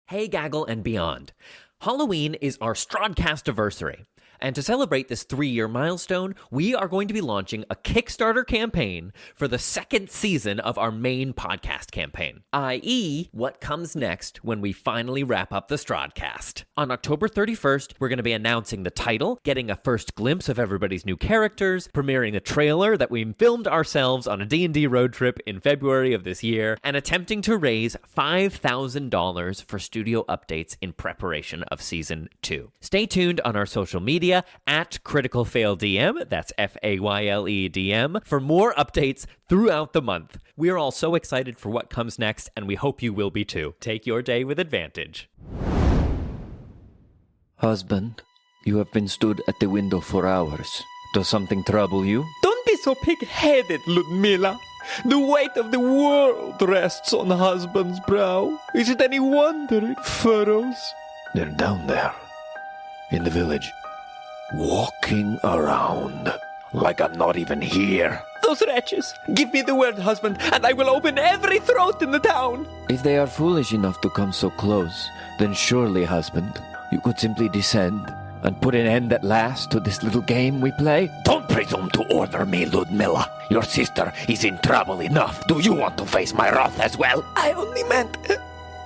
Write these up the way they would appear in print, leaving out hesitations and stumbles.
Hey Gaggle and beyond. Halloween is our Strahdcast anniversary. And to celebrate this 3-year milestone, we are going to be launching a Kickstarter campaign for the second season of our main podcast campaign, i.e., what comes next when we finally wrap up the Strahdcast. On October 31st, we're going to be announcing the title, getting a first glimpse of everybody's new characters, premiering the trailer that we filmed ourselves on a D&D road trip in February of this year, and attempting to raise $5,000 for studio updates in preparation of Season 2. Stay tuned on our social media at Critical Fayle DM, that's Fayle DM, for more updates throughout the month. We are all so excited for what comes next, and we hope you will be too. Take your day with advantage. Husband, you have been stood at the window for hours. Does something trouble you? Don't be so pig-headed, Ludmilla. The weight of the world rests on the husband's brow. Is it any wonder it furrows? They're down there, in the village, walking around like I'm not even here. Those wretches! Give me the word, husband, and I will open every throat in the town! If they are foolish enough to come so close, then surely, husband, you could simply descend and put an end at last to this little game we play. Don't presume to order me, Ludmilla. Your sister is in trouble enough. Do you want to face my wrath as well? I only meant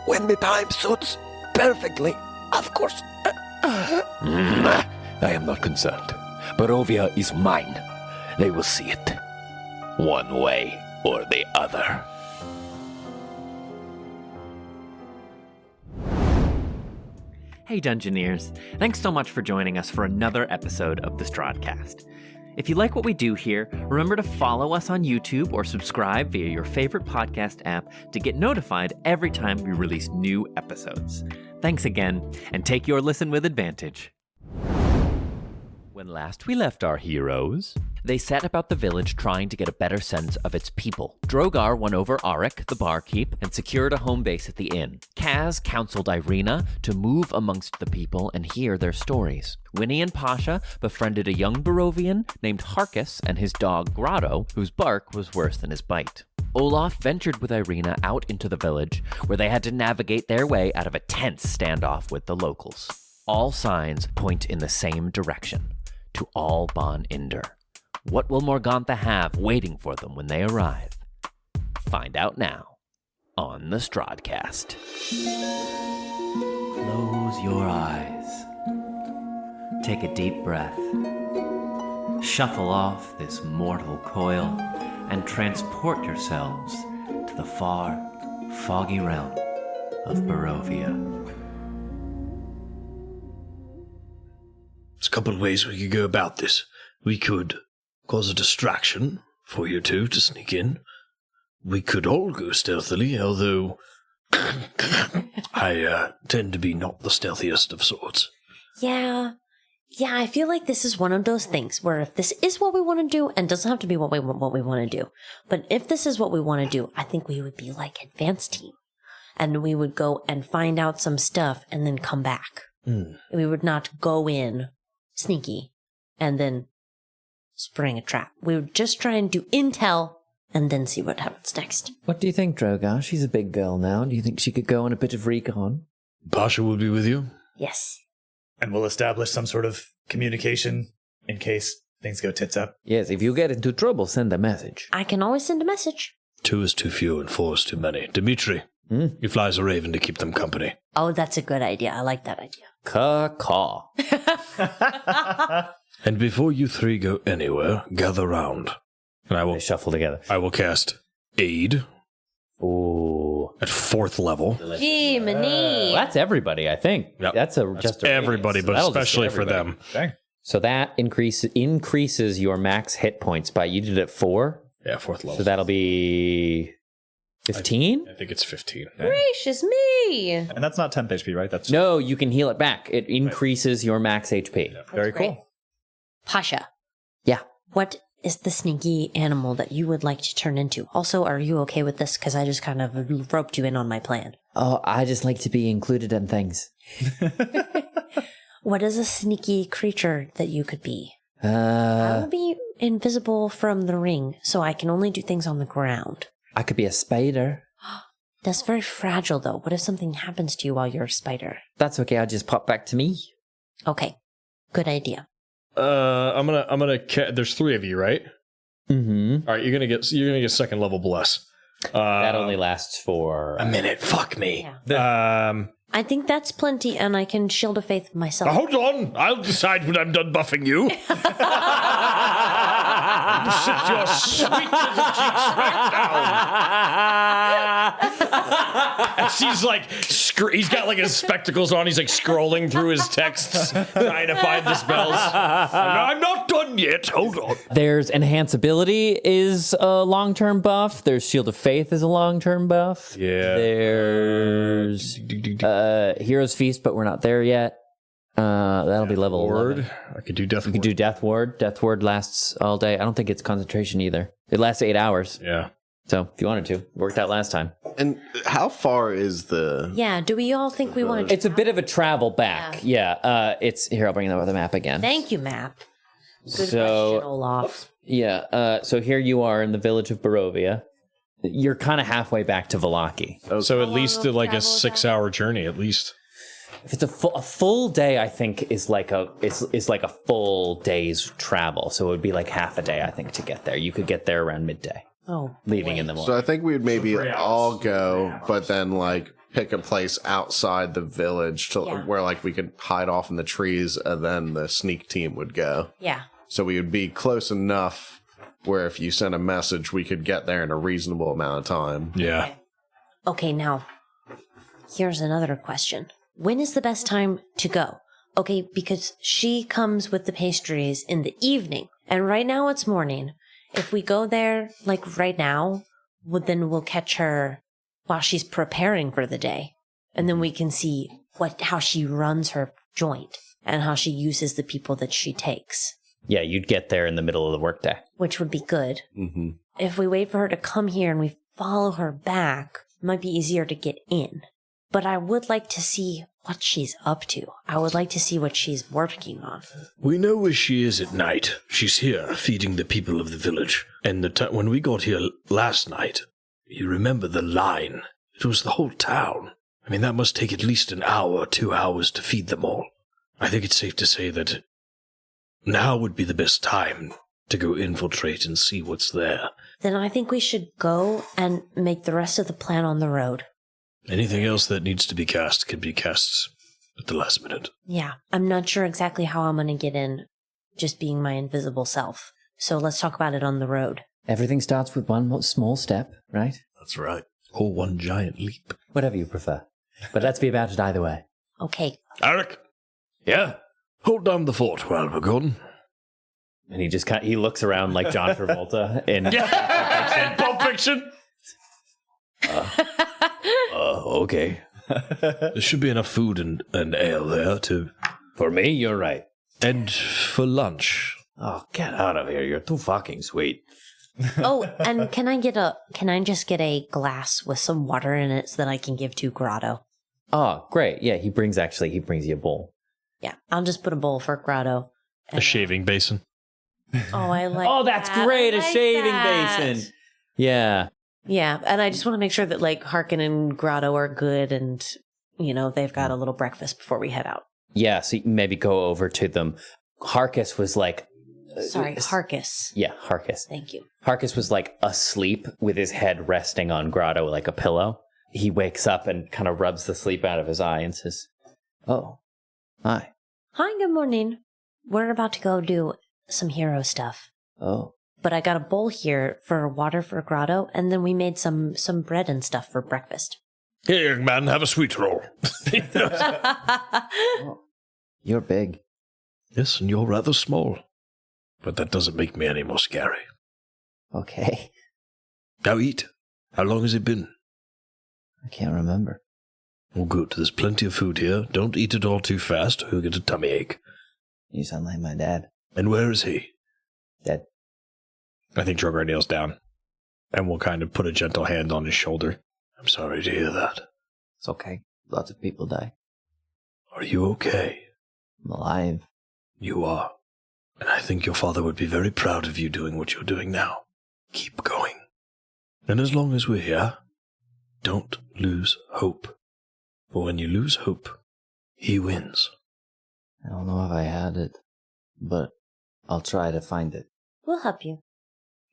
when the time suits perfectly. Of course. I am not concerned. Barovia is mine. They will see it. One way or the other. Hey Dungeoneers, thanks so much for joining us for another episode of the Strahdcast. If you like what we do here, remember to follow us on YouTube or subscribe via your favorite podcast app to get notified every time we release new episodes. Thanks again, and take your listen with advantage. When last we left our heroes, they set about the village trying to get a better sense of its people. Drogar won over Arik, the barkeep, and secured a home base at the inn. Kaz counseled Irina to move amongst the people and hear their stories. Winnie and Pasha befriended a young Barovian named Harkus and his dog Grotto, whose bark was worse than his bite. Olaf ventured with Irina out into the village, where they had to navigate their way out of a tense standoff with the locals. All signs point in the same direction, to Ol Bon Inder. What will Morgantha have waiting for them when they arrive? Find out now on the Strahdcast. Close your eyes. Take a deep breath. Shuffle off this mortal coil and transport yourselves to the far, foggy realm of Barovia. There's a couple of ways we could go about this. We could cause a distraction for you two to sneak in. We could all go stealthily, although I tend to be not the stealthiest of sorts. Yeah, I feel like this is one of those things where if this is what we want to do, and doesn't have to be what we want to do, but if this is what we want to do, I think we would be like advanced team. And we would go and find out some stuff and then come back. We would not go in sneaky and then spring a trap. We would just try and do intel and then see what happens next. What do you think, Drogar? She's a big girl now. Do you think she could go on a bit of recon? Pasha will be with you. Yes. And we'll establish some sort of communication in case things go tits up. Yes, if you get into trouble, send a message. I can always send a message. 2 is too few and 4 is too many. Dimitri, you fly as a raven to keep them company. Oh, that's a good idea. I like that idea. Caw. And before you 3 go anywhere, gather round. And I will They shuffle together. I will cast Aid Ooh. at 4th level. Gee, Mani. That's everybody, I think. Yep. That's just everybody, but that'll just especially hit for everybody. them. Okay. So that increases your max hit points by, you did it 4? Yeah, 4th level. So that'll be 15? I think it's 15. Gracious me. And that's not temp HP, right? That's No, you can heal it back. It increases your max HP. very Great. cool. Pasha. Yeah. What is the sneaky animal that you would like to turn into? Also, are you okay with this? Because I just kind of roped you in on my plan. Oh, I just like to be included in things. What is a sneaky creature that you could be? I will be invisible from the ring, so I can only do things on the ground. I could be a spider. That's very fragile, though. What if something happens to you while you're a spider? That's okay. I'll just pop back to me. Okay. Good idea. I'm gonna. There's 3 of you, right? Mm-hmm. All right, you're gonna get second level bless. That only lasts for a minute. Fuck me. Yeah. I think that's plenty, and I can shield of faith myself. Hold on. I'll decide when I'm done buffing you. You sit your sweet little cheeks right down. And she's like, he's got like his spectacles on. He's like scrolling through his texts, trying to find the spells. I'm not done yet. Hold on. There's Enhanceability is a long-term buff. There's Shield of Faith is a long-term buff. Yeah. There's Hero's Feast, but we're not there yet. That'll be level Ward. 11. I could do Death We could do Death Ward. Death Ward lasts all day. I don't think it's concentration either. It lasts 8 hours. Yeah. So if you wanted to, it worked out last time. And how far is the... Yeah, do we all think we want to... It's a bit of a travel back. Yeah. It's here. I'll bring the map again. Thank you, map. Good So- question, Olaf. Yeah. So here you are in the village of Barovia. You're kind of halfway back to Vallaki. So at How least long of like a travel is that? 6-hour journey, at least. If it's a full day, I think is like a full day's travel. So it would be like half a day, I think, to get there. You could get there around midday, leaving in the morning. So I think we would maybe all go, but then like pick a place outside the village to where like we could hide off in the trees, and then the sneak team would go. Yeah. So we would be close enough where if you sent a message, we could get there in a reasonable amount of time. Yeah. Okay, now, here's another question. When is the best time to go? Okay, because she comes with the pastries in the evening, and right now it's morning. If we go there, like right now, then we'll catch her while she's preparing for the day. And then we can see how she runs her joint and how she uses the people that she takes. Yeah, you'd get there in the middle of the workday. Which would be good. Mm-hmm. If we wait for her to come here and we follow her back, it might be easier to get in. But I would like to see what she's up to. I would like to see what she's working on. We know where she is at night. She's here, feeding the people of the village. And when we got here last night, you remember the line. It was the whole town. I mean, that must take at least an hour, 2 hours to feed them all. I think it's safe to say that now would be the best time to go infiltrate and see what's there. Then I think we should go and make the rest of the plan on the road. Anything else that needs to be cast can be cast at the last minute. Yeah, I'm not sure exactly how I'm going to get in, just being my invisible self. So let's talk about it on the road. Everything starts with one small step, right? That's right. Or one giant leap. Whatever you prefer. But let's be about it either way. Okay. Eric? Yeah? Hold down the fort while we're gone. And he just he looks around like John Travolta in Pulp Fiction? Okay. There should be enough food and ale there to... For me, you're right. And for lunch. Oh, get out of here. You're too fucking sweet. Oh, and can I just get a glass with some water in it so that I can give to Grotto? Oh, great. Yeah, he brings you a bowl. Yeah, I'll just put a bowl for Grotto. A shaving basin. Oh, I like Oh, that's that. great. I A like shaving that. basin. Yeah. Yeah, and I just want to make sure that like Harkin and Grotto are good and, they've got a little breakfast before we head out. Yeah, so you can maybe go over to them. Harkis was like... Sorry, Harkis. Yeah, Harkis. Thank you. Harkis was like asleep with his head resting on Grotto like a pillow. He wakes up and kind of rubs the sleep out of his eye and says, "Oh, hi." Hi, good morning. We're about to go do some hero stuff. Oh. But I got a bowl here for water for Grotto, and then we made some bread and stuff for breakfast. Here, young man, have a sweet roll. Oh. You're big. Yes, and you're rather small. But that doesn't make me any more scary. Okay. Now eat. How long has it been? I can't remember. Oh, good. There's plenty of food here. Don't eat it all too fast, or you'll get a tummy ache. You sound like my dad. And where is he? Dead. I think Drogar kneels down and will kind of put a gentle hand on his shoulder. I'm sorry to hear that. It's okay. Lots of people die. Are you okay? I'm alive. You are. And I think your father would be very proud of you doing what you're doing now. Keep going. And as long as we're here, don't lose hope. For when you lose hope, he wins. I don't know if I had it, but I'll try to find it. We'll help you.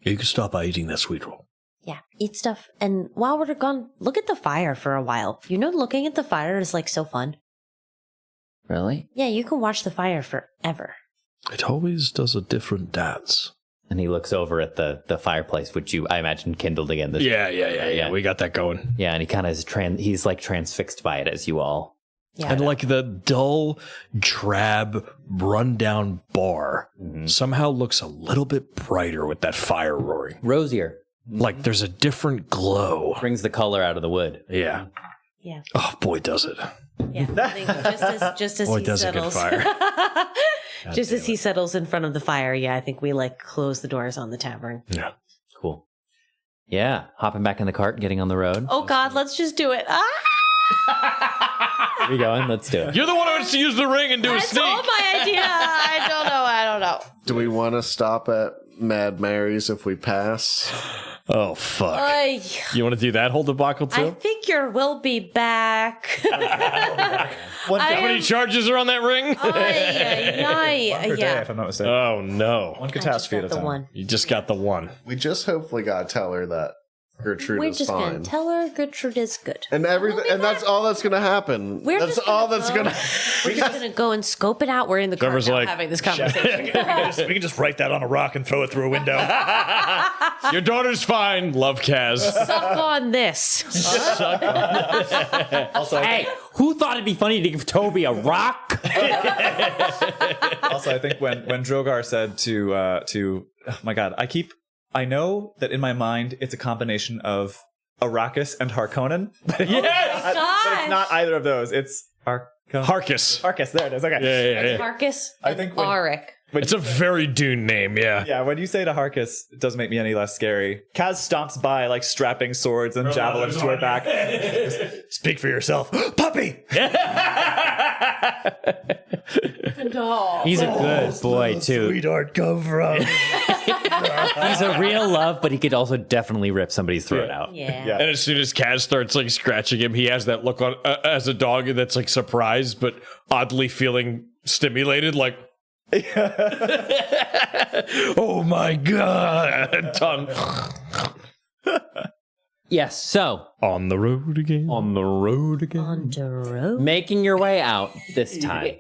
You can stop by eating that sweet roll. Yeah, eat stuff. And while we're gone, look at the fire for a while. You know, looking at the fire is like so fun. Really? Yeah, you can watch the fire forever. It always does a different dance. And he looks over at the fireplace, which I imagine kindled again. Yeah. We got that going. Yeah, and he kind of is he's like transfixed by it as you all. Yeah. And like the dull, drab, rundown bar somehow looks a little bit brighter with that fire roaring. Rosier. Like there's a different glow. Brings the color out of the wood. Yeah. Yeah. Oh, boy, does it. Yeah. I think just as Boy, he does a good settles. fire. Just as he settles in front of the fire, yeah, I think we like close the doors on the tavern. Yeah. Cool. Yeah, hopping back in the cart, getting on the road. Oh God, let's just do it. Where are you going? Let's do it. You're the one who wants to use the ring and do a That's sneak. all my idea. I don't know. Do we want to stop at Mad Mary's if we pass? Oh, fuck. I You want to do that whole debacle too? figure we'll be back. How How many charges are on that ring? Per day, Yeah. if I'm not mistaken. Oh, no. One catastrophe at a the time. one. You just got the one. We just hopefully gotta tell her that Gertrude We're is just fine. gonna tell her Gertrude is good. And everything, and that's all that's gonna happen. We're That's just all gonna that's go. gonna. We're just gonna go and scope it out. We're in the car Trevor's now like, having this conversation. we can just write that on a rock and throw it through a window. Your daughter's fine. Love Kaz. Suck on this. Also, Hey, who thought it'd be funny to give Toby a rock? I think when Drogar said to oh my God, I know that in my mind it's a combination of Arrakis and Harkonnen. But but it's not either of those. It's Harkis. Arrakis. There it is. Okay. Yeah. Marcus I and think when- Auric. It's a very Dune name, yeah. Yeah, when you say to Harkis, it doesn't make me any less scary. Kaz stomps by, like, strapping swords and javelins to her back. Speak for yourself. Puppy! He's a good boy, too. Sweetheart come from? He's a real love, but he could also definitely rip somebody's throat out. Yeah. And as soon as Kaz starts like scratching him, he has that look on as a dog that's like surprised but oddly feeling stimulated, like, oh my god, tongue. Yes, so On the road again. on the road again. On the road. Making your way out this time.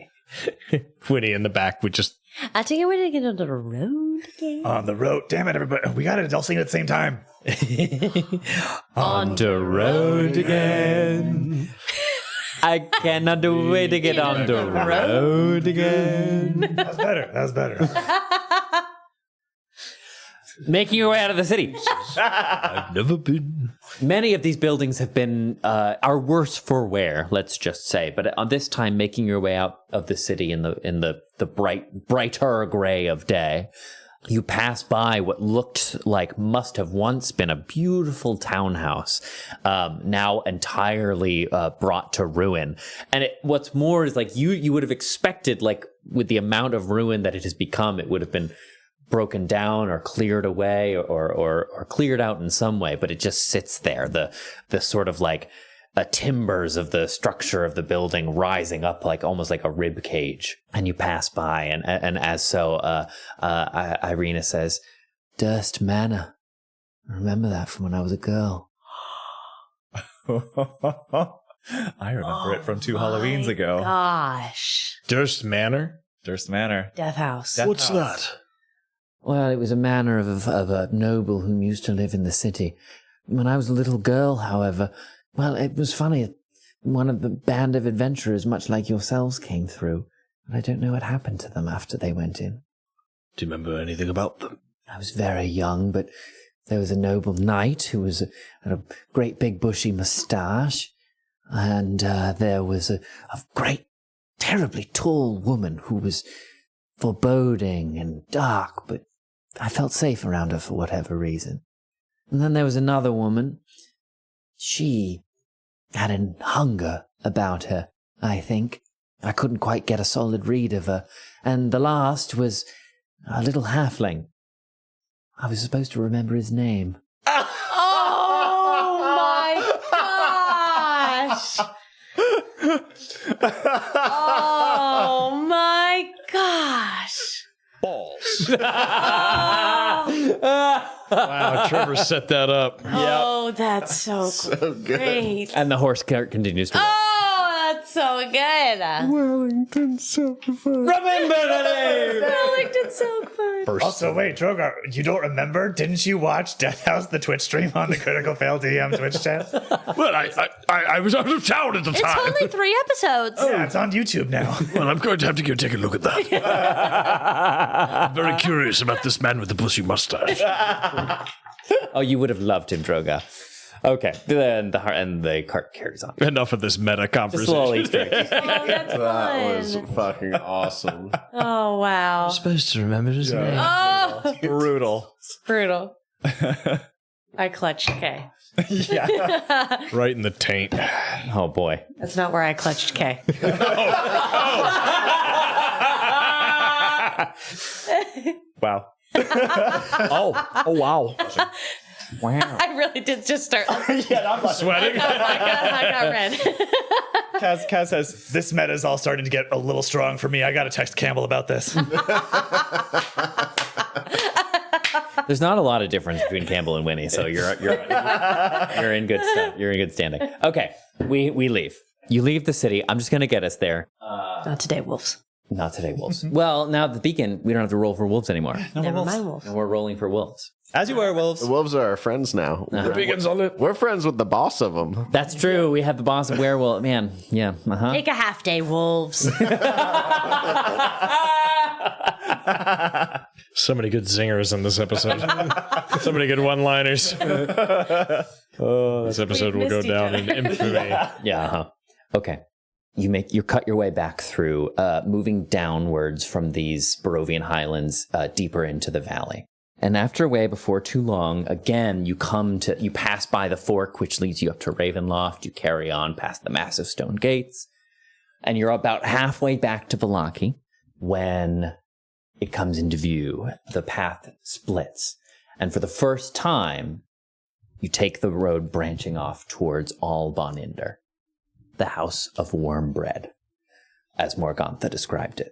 Winnie in the back would just. I think I'm ready to get on the road again. On the road. Damn it, everybody. We got it all sing at the same time. On the road again. I cannot wait to get on the road again. That was better. Making your way out of the city. I've never been. Many of these buildings have been are worse for wear, let's just say. But on this time, making your way out of the city in the brighter gray of day, you pass by what looked like must have once been a beautiful townhouse, now entirely brought to ruin. And what's more is like you would have expected, like with the amount of ruin that it has become, it would have been broken down or cleared away or cleared out in some way, but it just sits there. The sort of like timbers of the structure of the building rising up like almost like a rib cage, and you pass by, and as so, Irina says, "Durst Manor. I remember that from when I was a girl." I remember it from 2 Halloweens ago. Gosh. Durst Manor? Durst Manor. Death House. What's that? Well, it was a manor of a noble whom used to live in the city. When I was a little girl, however, well, it was funny. One of the band of adventurers, much like yourselves, came through. But I don't know what happened to them after they went in. Do you remember anything about them? I was very young, but there was a noble knight who had a great big bushy moustache. And there was a great, terribly tall woman who was foreboding and dark, but I felt safe around her for whatever reason. And then there was another woman. She had a hunger about her, I think. I couldn't quite get a solid read of her. And the last was a little halfling. I was supposed to remember his name. Oh my Oh my gosh. Balls. Wow, Trevor set that up. Oh, that's so great. And the horse cart continues to walk. Oh, that's so good. Wellington Silver. Remember the name. Wellington's so fun. Also, wait, Drogar, you don't remember? Didn't you watch Death House, the Twitch stream on the Critical Fail DM Twitch chat? Well, I was out of town at the It's time. only 3 episodes. Yeah, it's on YouTube now. Well, I'm going to have to go take a look at that. I'm very curious about this man with the bushy mustache. Oh, you would have loved him, Drogar. Okay, then the cart carries on. Enough of this meta conversation. Slowly Easter egg. Oh, that's That was fun. fucking awesome. Oh, wow. Supposed to remember his name. Oh, Brutal. brutal. I clutched K. Yeah. Right in the taint. Oh boy. That's not where I clutched K. Wow. Oh wow. Wow. I really did just start. Sweating. I got red. Kaz says, this meta is all starting to get a little strong for me. I got to text Campbell about this. There's not a lot of difference between Campbell and Winnie, so you're in good stuff. You're in good standing. Okay, we leave. You leave the city. I'm just gonna get us there. Not today, wolves. Not today, wolves. Well, now at the beacon, we don't have to roll for wolves anymore. Never mind, wolves. And we're rolling for wolves. As you were, wolves. The wolves are our friends now. The beacon's on it. We're friends with the boss of them. That's true. We have the boss of werewolf. Man, yeah. Take a half day, wolves. So many good zingers in this episode. So many good one-liners. This episode will go down in infamy. Yeah. Okay. You cut your way back through, moving downwards from these Barovian highlands, deeper into the valley. And after a way before too long, again, you pass by the fork, which leads you up to Ravenloft. You carry on past the massive stone gates, and you're about halfway back to Vallaki when it comes into view. The path splits, and for the first time, you take the road branching off towards Ol Bon Inder, the House of Warm Bread, as Morgantha described it.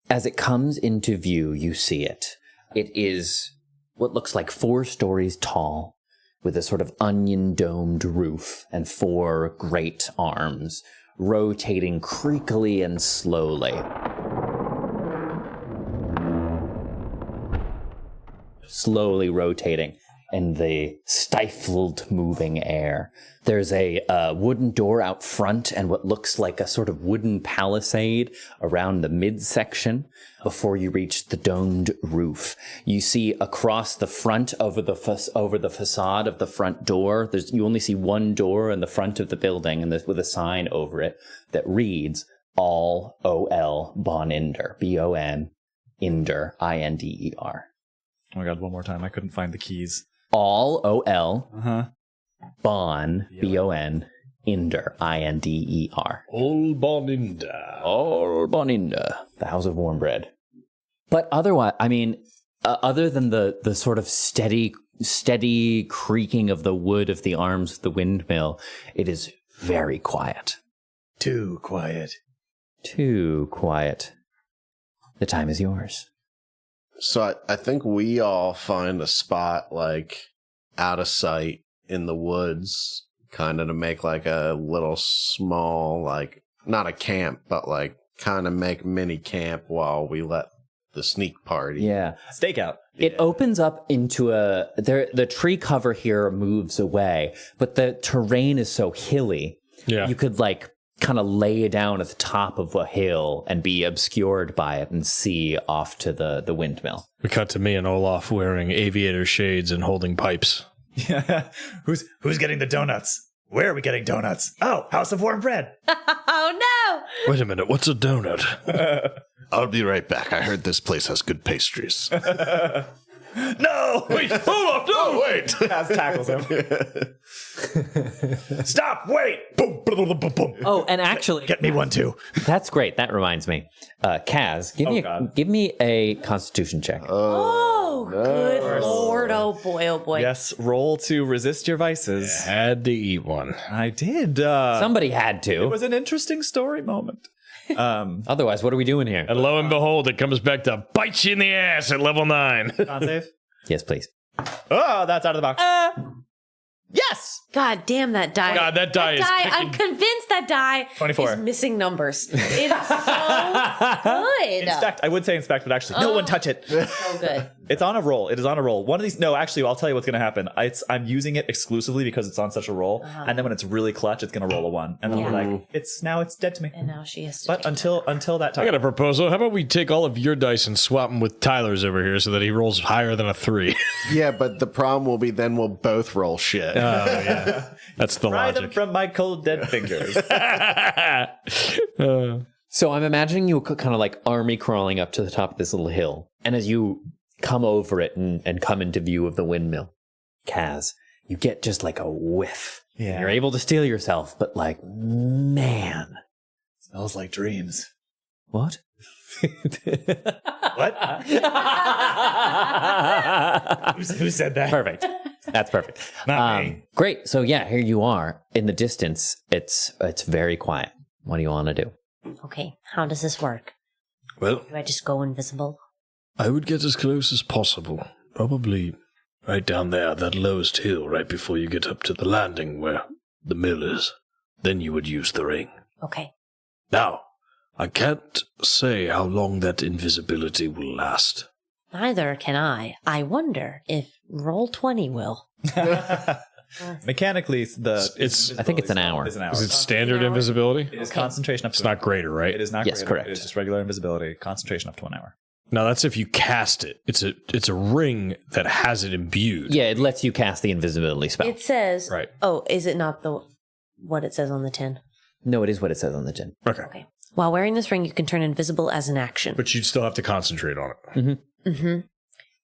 As it comes into view, you see it. It is what looks like 4 stories tall, with a sort of onion-domed roof and 4 great arms, rotating creakily and slowly. Slowly rotating in the stifled moving air. There's a wooden door out front and what looks like a sort of wooden palisade around the midsection before you reach the domed roof. You see across the front over the facade of the front door, you only see one door in the front of the building and with a sign over it that reads Ol Bon Inder, B-O-N, Inder, I-N-D-E-R. Oh my god, one more time. I couldn't find the keys. Ol, O-L, Bon, B-O-N, Inder, I-N-D-E-R. Ol Bon Inder. Ol Bon Inder, the House of Warm Bread. But otherwise, I mean, other than the sort of steady creaking of the wood of the arms of the windmill, it is very quiet. Too quiet. Too quiet. The time is yours. So I think we all find a spot like out of sight in the woods, kind of to make like a little small, like not a camp, but like kind of make mini camp while we let the sneak party. Yeah. Stakeout. It opens up into the tree cover here moves away, but the terrain is so hilly. Yeah. You could like kind of lay down at the top of a hill and be obscured by it and see off to the windmill. We cut to me and Olaf wearing aviator shades and holding pipes. Yeah. Who's getting the donuts? Where are we getting donuts? Oh, House of Warm Bread. Oh no! Wait a minute, what's a donut? I'll be right back. I heard this place has good pastries. No! Wait, Olaf, no! Wait. Kaz tackles him. Stop! Wait! Boom! Boom! Boom! Boom! Boom! Oh, and actually, Get me one too. that's great. That reminds me. Kaz, give me a Constitution check. Oh! Oh, good Lord. Oh, boy. Oh, boy. Yes, roll to resist your vices. Had to eat one. I did. Somebody had to. It was an interesting story moment. Otherwise, what are we doing here? And lo and behold, it comes back to bite you in the ass at level 9. Con save. Yes, please. Oh, that's out of the box. Yes! God damn that die. God, that die is I'm convinced that die 24. is missing numbers. It is so good. Inspect. I would say inspect, but actually, no one touch it. So good. It's on a roll. It is on a roll. One of these. No, actually, I'll tell you what's going to happen. I'm using it exclusively because it's on such a roll, and then when it's really clutch, it's going to roll a 1, and then Yeah. we're like, it's dead to me. And now she is. But until that I time, got a proposal. How about we take all of your dice and swap them with Tyler's over here so that he rolls higher than a 3? Yeah, but the problem will be then we'll both roll shit. Oh, yeah. That's the pry them logic. from my cold dead fingers. So I'm imagining you kind of like army crawling up to the top of this little hill. And as you come over it and come into view of the windmill, Kaz, you get just like a whiff. Yeah. You're able to steel yourself, but like, man. Smells like dreams. What? What? Who said that? Perfect. That's perfect. Not me. Great. So yeah, here you are in the distance. It's very quiet. What do you want to do? Okay, how does this work? Well, Do I just go invisible? I would get as close as possible. Probably right down there, that lowest hill, right before you get up to the landing where the mill is. Then you would use the ring. Okay. Now, I can't say how long that invisibility will last. Neither can I. I wonder if roll 20 will. Mechanically, It's- I think it's an hour. Is an hour. Is it standard hour? invisibility? It is concentration up to It's not greater, right? It is not. Yes, greater. correct. It is just regular invisibility. Concentration up to 1 hour. No, that's if you cast it. It's a ring that has it imbued. Yeah, it lets you cast the invisibility spell. It says. Right. Oh, is it not what it says on the tin? No, it is what it says on the tin. Okay. Okay. While wearing this ring, you can turn invisible as an action. But you'd still have to concentrate on it. Mm-hmm.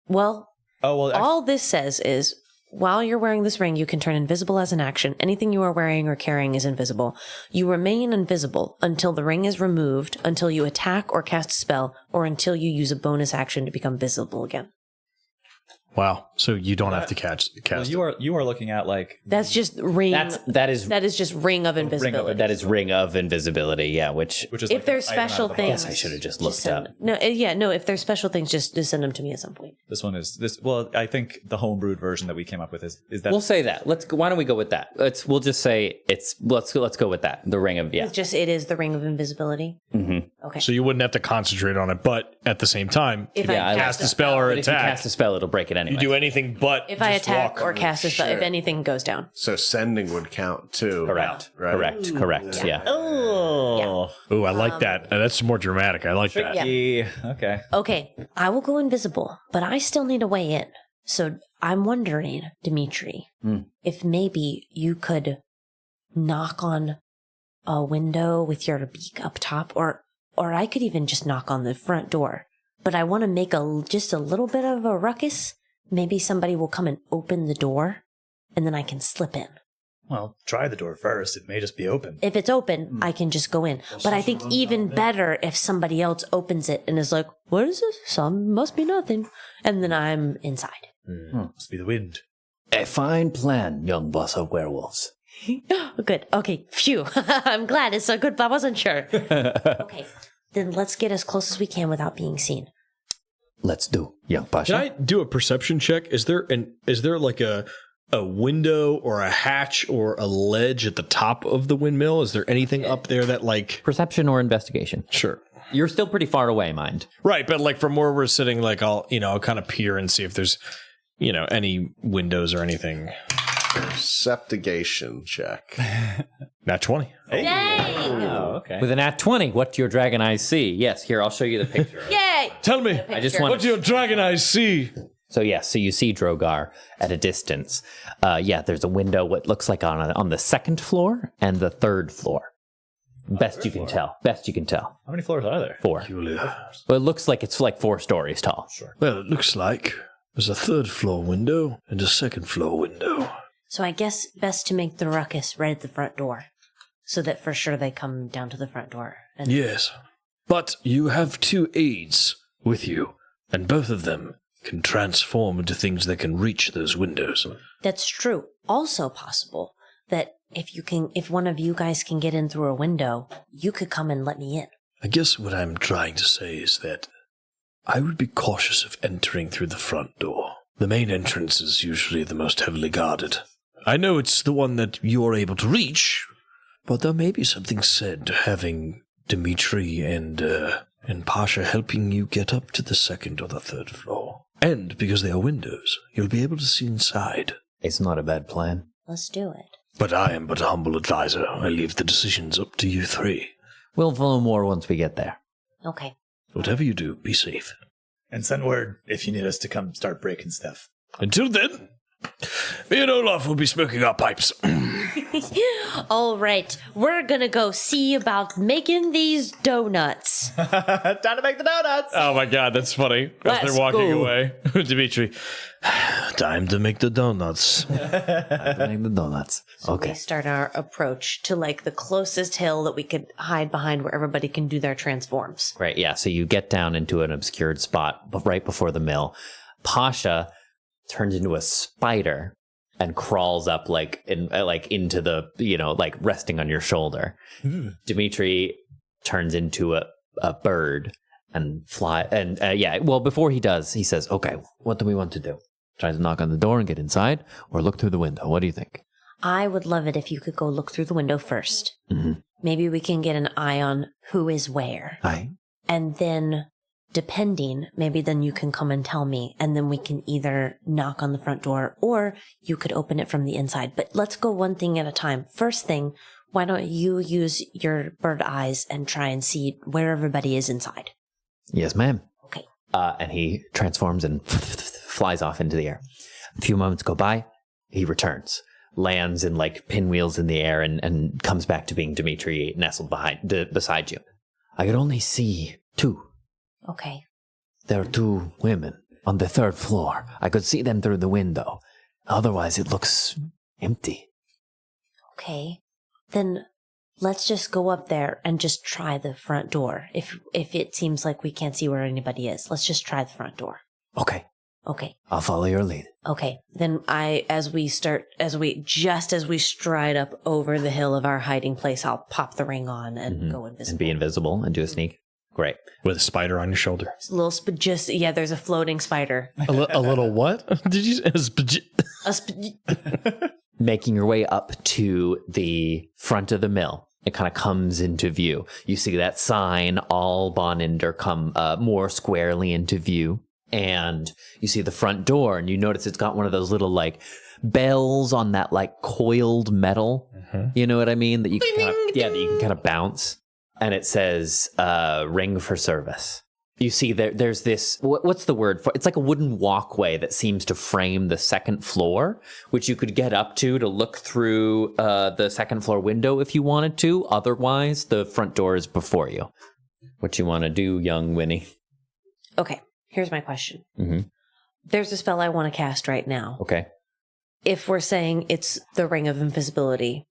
Well, Oh well. all this says is while you're wearing this ring, you can turn invisible as an action. Anything you are wearing or carrying is invisible. You remain invisible until the ring is removed, until you attack or cast a spell, or until you use a bonus action to become visible again. Wow. So you don't have to cast Well, you are looking at like That's just ring. That is just ring of invisibility. that is ring of invisibility. Yeah, which which is If like there's an item out special of the things, box. I should have just just looked send up. no. If there's special things, just send them to me at some point. This one is this. Well, I think the homebrewed version that we came up with is that. We'll say that. Why don't we go with that? We'll just say let's go with that. The ring of It is the ring of invisibility. Mm-hmm. Okay. So you wouldn't have to concentrate on it, but at the same time, If yeah, I cast a spell or But if you attack, cast a spell, it'll break it anyway. you do anything but if I just attack walk. or cast a spell, if anything goes down. So sending would count too. Correct. Right? Correct. Yeah. Oh, Ooh, I like that. That's more dramatic. I like that. tricky. Okay. Okay, I will go invisible, but I still need a way in. So I'm wondering, Dimitri, if maybe you could knock on a window with your beak up top, or I could even just knock on the front door. But I want to make just a little bit of a ruckus. Maybe somebody will come and open the door, and then I can slip in. Well, try the door first. It may just be open. If it's open, I can just go in. But I think even better if somebody else opens it and is like, what is this? Some must be nothing. And then I'm inside. Must be the wind. A fine plan, young boss of werewolves. Good. Okay. Phew. I'm glad it's so good, but I wasn't sure. Okay. Then let's get as close as we can without being seen. Let's do, young Pasha. Can I do a perception check? Is there like a window or a hatch or a ledge at the top of the windmill? Is there anything up there that like Perception or investigation. sure. You're still pretty far away, mind. Right, but like from where we're sitting, like I'll kind of peer and see if there's any windows or anything. Septigation check. Nat 20. Oh, okay. With an at 20, what do your dragon eyes see? Yes, here, I'll show you the picture. Yay! Tell me, I just want what do your dragon eyes see? So yes, so you see Drogar at a distance. There's a window, what looks like on the second floor and the third floor. Best you can tell. How many floors are there? 4. But it looks like it's like 4 stories tall. Well, it looks like there's a third floor window and a second floor window. So I guess best to make the ruckus right at the front door. So that for sure they come down to the front door. And Yes, but you have 2 aides with you, and both of them can transform into things that can reach those windows. That's true. Also possible that if one of you guys can get in through a window, you could come and let me in. I guess what I'm trying to say is that I would be cautious of entering through the front door. The main entrance is usually the most heavily guarded. I know it's the one that you're able to reach, but there may be something said to having Dimitri and Pasha helping you get up to the second or the third floor. And because they are windows, you'll be able to see inside. It's not a bad plan. Let's do it. But I am but a humble advisor. I leave the decisions up to you three. We'll follow more once we get there. Okay. Whatever you do, be safe. And send word if you need us to come start breaking stuff. Until then, me and Olaf will be smoking our pipes. All right. We're going to go see about making these donuts. Time to make the donuts. Oh my god, that's funny. As Let's they're walking go. away. Dimitri. Time to make the donuts. Make the donuts. So Okay. we start our approach to like the closest hill that we could hide behind where everybody can do their transforms. Right, yeah. So you get down into an obscured spot right before the mill. Pasha turns into a spider and crawls up into the, resting on your shoulder. Dimitri turns into a bird and fly. And before he does, he says, okay, what do we want to do? Try to knock on the door and get inside, or look through the window? What do you think? I would love it if you could go look through the window first. Mm-hmm. Maybe we can get an eye on who is where. Aye. And then, depending, maybe then you can come and tell me, and then we can either knock on the front door or you could open it from the inside. But let's go one thing at a time. First thing, why don't you use your bird eyes and try and see where everybody is inside? Yes, ma'am. Okay. And he transforms and flies off into the air. A few moments go by. He returns, lands in pinwheels in the air, and comes back to being Dimitri nestled beside you. I could only see two. Okay. There are two women on the third floor. I could see them through the window. Otherwise, it looks empty. Okay. Then let's just go up there and just try the front door. If it seems like we can't see where anybody is, let's just try the front door. Okay. Okay. I'll follow your lead. Okay. Then as we stride up over the hill of our hiding place, I'll pop the ring on and go invisible. And be invisible and do a sneak. Great. With a spider on your shoulder. It's a little there's a floating spider. A little what? Did you say? Making your way up to the front of the mill. It kind of comes into view. You see that sign, Ol Bon Inder, come more squarely into view. And you see the front door, and you notice it's got one of those little bells on that coiled metal. Mm-hmm. You know what I mean? That you can kind of bounce. And it says ring for service. You see there's this, what's the word for? It's like a wooden walkway that seems to frame the second floor, which you could get up to look through the second floor window if you wanted to. Otherwise, the front door is before you. What you want to do, young Winnie? Okay, here's my question. Mm-hmm. There's a spell I want to cast right now. Okay. If we're saying it's the Ring of Invisibility,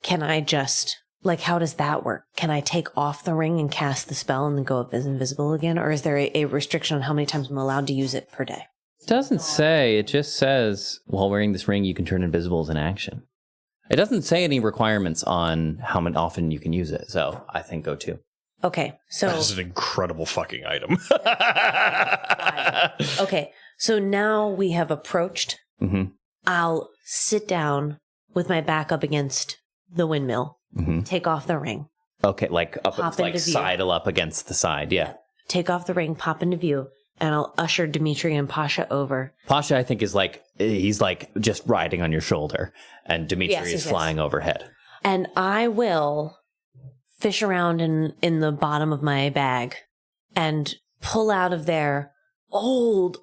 can I just... how does that work? Can I take off the ring and cast the spell and then go up as invisible again? Or is there a restriction on how many times I'm allowed to use it per day? It doesn't say. It just says, while wearing this ring, you can turn invisible as an action. It doesn't say any requirements on how often you can use it. So I think go 2. Okay, so... That is an incredible fucking item. Okay, so now we have approached. Mm-hmm. I'll sit down with my back up against the windmill. Mm-hmm. Take off the ring. Okay, up, Pop into view. sidle up against the side, yeah. Take off the ring, pop into view, and I'll usher Dimitri and Pasha over. Pasha, I think, is he's just riding on your shoulder, and Dimitri is flying overhead. And I will fish around in the bottom of my bag and pull out of there old,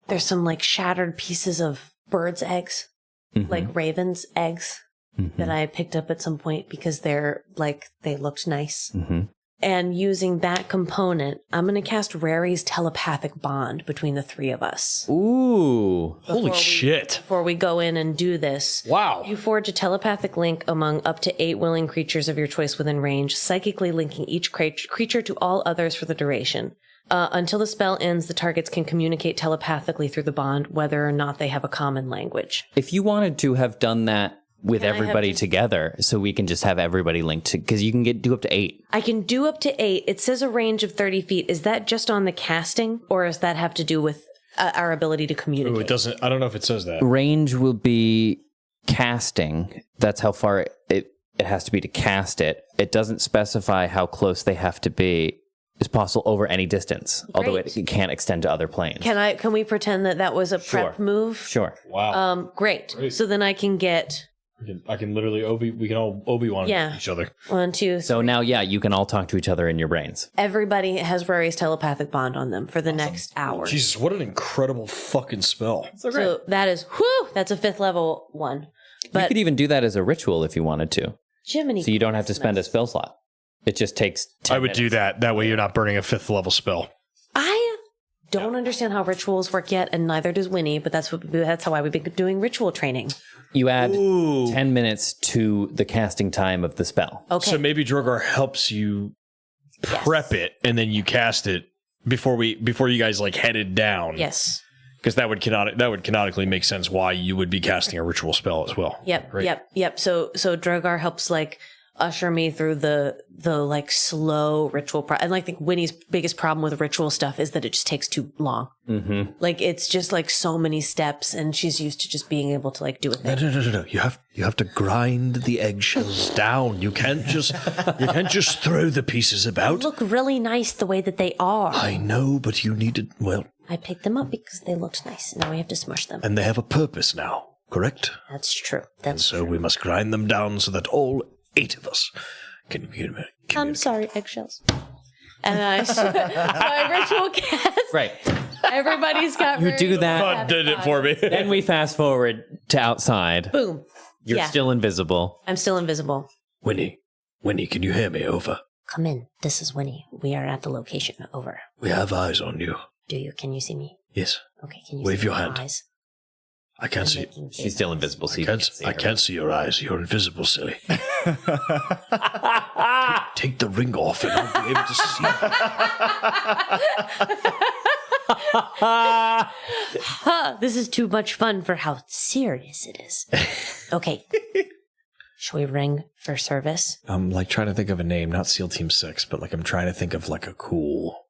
there's some shattered pieces of birds' eggs, Mm-hmm. ravens' eggs. Mm-hmm. That I picked up at some point because they looked nice. Mm-hmm. And using that component, I'm going to cast Rary's telepathic bond between the three of us. Ooh. Holy shit. Before we go in and do this. Wow. You forge a telepathic link among up to 8 willing creatures of your choice within range, psychically linking each creature to all others for the duration. Until the spell ends, the targets can communicate telepathically through the bond, whether or not they have a common language. If you wanted to have done that with Can I have everybody just- together, so we can just have everybody linked to, because you can do up to 8. I can do up to 8. It says a range of 30 feet. Is that just on the casting, or does that have to do with our ability to communicate? Ooh, it doesn't. I don't know if it says that. Range will be casting. That's how far it has to be to cast it. It doesn't specify how close they have to be. It's possible over any distance, although Great. it can't extend to other planes. Can we pretend that was a prep move? Sure. Wow. Great. So then I can get I can literally we can all Obi-Wan each other. 1, 2. So now, you can all talk to each other in your brains. Everybody has Rory's telepathic bond on them for the next hour. Jesus, what an incredible fucking spell. So that is, that's a 5th level one. You But could even do that as a ritual if you wanted to. Jiminy. So you don't have to spend a spell slot. It just takes 10 I would do minutes. that. That way you're not burning a 5th level spell. I don't understand how rituals work yet, and neither does Winnie, but that's how we've been doing ritual training. You add 10 minutes to the casting time of the spell. Okay. So maybe Drogar helps you prep it, and then you cast it before you guys like headed down. Yes. Because that would canonically make sense why you would be casting a ritual spell as well. Yep. Right? Yep. So Drogar helps like usher me through the like slow ritual and like I think Winnie's biggest problem with ritual stuff is that it just takes too long. Mm-hmm. Like it's just like so many steps, and she's used to just being able to like do it. No. You have to grind the eggshells down. You can't just throw the pieces They about. look really nice the way that they are. I know, but you needed I picked them up because they looked nice. Now we have to smush them. and they have a purpose now, correct? That's true. And so we must grind them down so that all 8 of us can I'm sorry, eggshells. And so I ritual cast. Right. Everybody's got. You very do that. God did it for me. Then we fast forward to outside. Boom. You're Yeah. still invisible. I'm still invisible. Winnie, can you hear me? Over. Come in. This is Winnie. We are at the location. Over. We have eyes on you. Do you? Can you see me? Yes. Okay. Can you Wave see your my hand. eyes? I can't see. She's still invisible, so you can't see her. I can't see your eyes. You're invisible, silly. Take the ring off and I'll be able to see. This is too much fun for how serious it is. Okay. Shall we ring for service? I'm like trying to think of a name, not SEAL Team 6, but like I'm trying to think of like a cool,